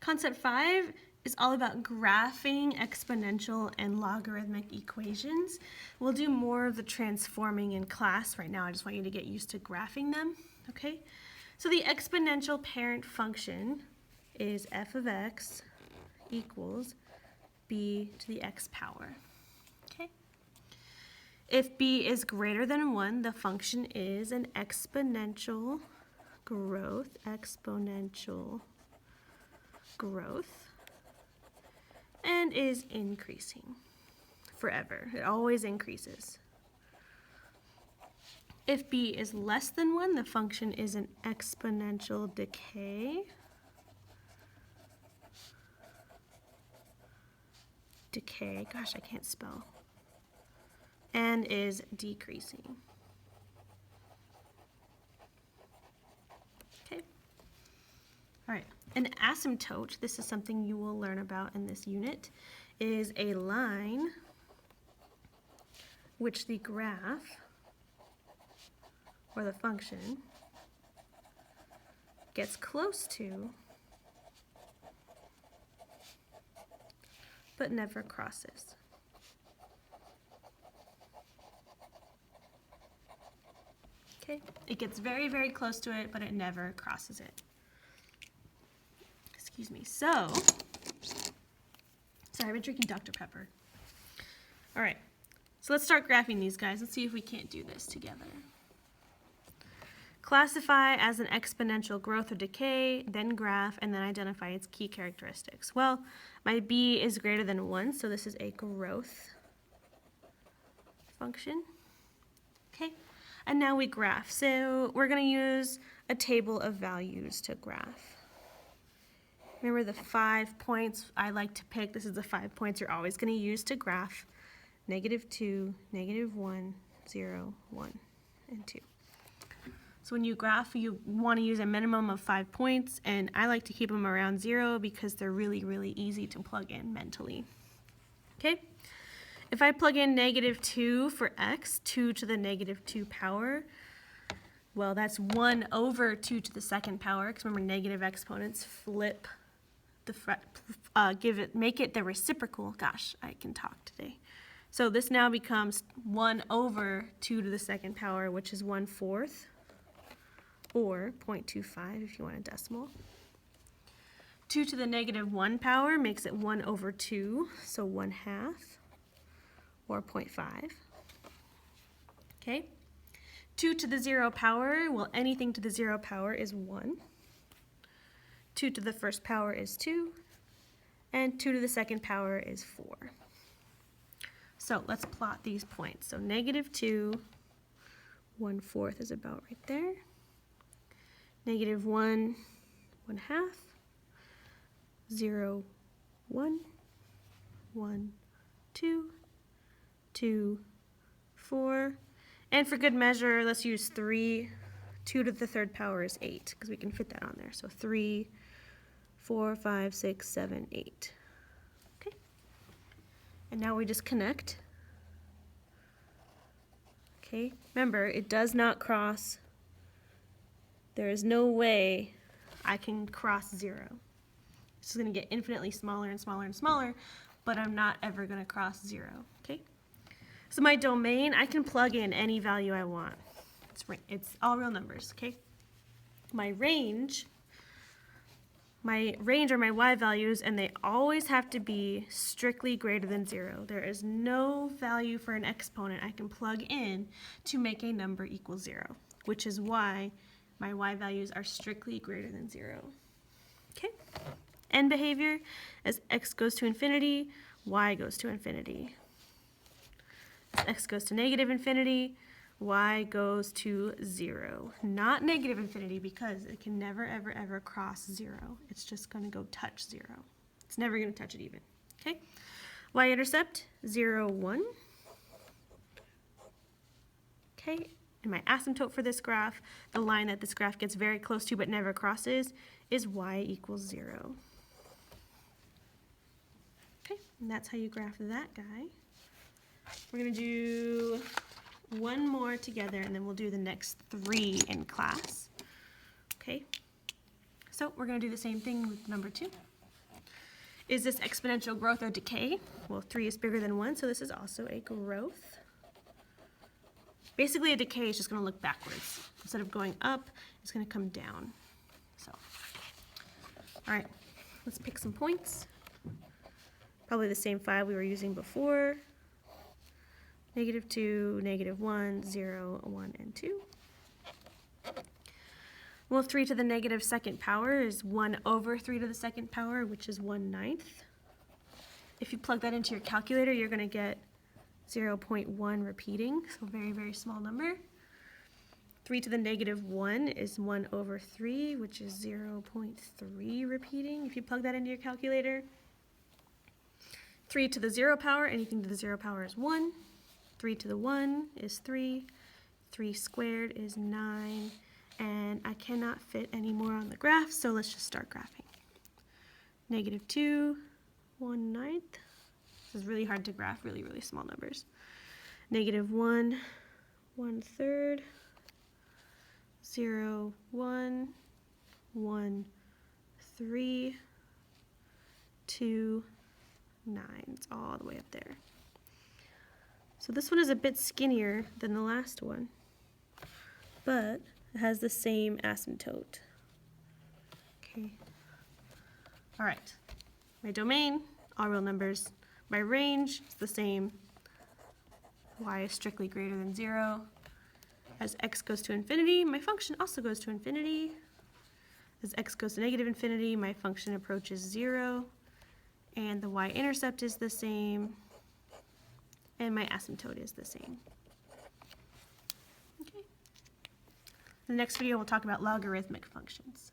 Concept 5 is all about graphing exponential and logarithmic equations. We'll do more of the transforming in class. Right now I just want you to get used to graphing them, okay? So the exponential parent function is f of x equals b to the x power, okay? If b is greater than 1, the function is an exponential growth, and is increasing forever. It always increases. If b is less than 1, the function is an exponential decay. Gosh, I can't spell. And is decreasing. Okay. All right. An asymptote, this is something you will learn about in this unit, is a line which the graph or the function gets close to but never crosses. Okay, it gets very, very close to it, but it never crosses it. Excuse me. So, sorry, I've been drinking Dr. Pepper. All right, so let's start graphing these guys. Let's see if we can't do this together. Classify as an exponential growth or decay, then graph, and then identify its key characteristics. Well, my b is greater than 1, so this is a growth function. Okay, and now we graph. So we're going to use a table of values to graph. Remember the 5 points I like to pick? This is the 5 points you're always going to use to graph. -2, -1, 0, 1, and 2. So when you graph, you want to use a minimum of 5 points, and I like to keep them around 0 because they're really, really easy to plug in mentally. Okay? If I plug in -2 for x, 2 to the -2 power, well, that's 1 over 2 to the 2nd power, because remember negative exponents flip the make it the reciprocal. Gosh, I can talk today. So this now becomes 1 over 2 to the 2nd power, which is 1/4, or 0.25 if you want a decimal. 2 to the -1 power makes it 1 over 2, so 1/2, or 0.5. Okay? 2 to the 0 power, well, anything to the 0 power is 1. 2 to the 1st power is 2, and 2 to the 2nd power is 4. So let's plot these points. So -2, 1/4 is about right there. -1, 1/2, 0, 1, 1, 2, 2, 4, and for good measure, let's use 3. 2 to the 3rd power is 8, because we can fit that on there. So 3, 4, 5, 6, 7, 8. Okay. And now we just connect. Okay. Remember, it does not cross. There is no way I can cross 0. This is going to get infinitely smaller and smaller and smaller, but I'm not ever going to cross 0. Okay. So my domain, I can plug in any value I want. It's all real numbers, okay? My range are my y values, and they always have to be strictly greater than 0. There is no value for an exponent I can plug in to make a number equal 0, which is why my y values are strictly greater than 0. Okay? End behavior, as x goes to infinity, y goes to infinity. As x goes to -infinity, y goes to 0. Not negative infinity, because it can never, ever, ever cross 0. It's just going to go touch 0. It's never going to touch it even. Okay? Y-intercept, 0, 1. Okay? And my asymptote for this graph, the line that this graph gets very close to but never crosses, is y equals 0. Okay? And that's how you graph that guy. We're going to do one more together, and then we'll do the next 3 in class. Okay, so we're going to do the same thing with number 2. Is this exponential growth or decay? Well, 3 is bigger than 1, so this is also a growth. Basically, a decay is just going to look backwards. Instead of going up, it's going to come down. So, all right, let's pick some points. Probably the same 5 we were using before. -2, -1, 0, 1, and 2. Well, 3 to the negative second power is 1 over 3 to the second power, which is 1/9. If you plug that into your calculator, you're going to get 0.1 repeating, so very, very small number. 3 to the -1 is 1 over 3, which is 0.3 repeating, if you plug that into your calculator. 3 to the 0 power, anything to the 0 power is 1. 3 to the 1 is 3. 3 squared is 9. And I cannot fit any more on the graph, so let's just start graphing. -2, 1/9. This is really hard to graph, really, really small numbers. -1, 1/3. 0, 1, 1, 3, 2, 9. It's all the way up there. So this one is a bit skinnier than the last one, but it has the same asymptote. Okay. All right. My domain, all real numbers. My range is the same. Y is strictly greater than 0. As x goes to infinity, my function also goes to infinity. As x goes to -infinity, my function approaches 0. And the y-intercept is the same. And my asymptote is the same. Okay. In the next video, we'll talk about logarithmic functions.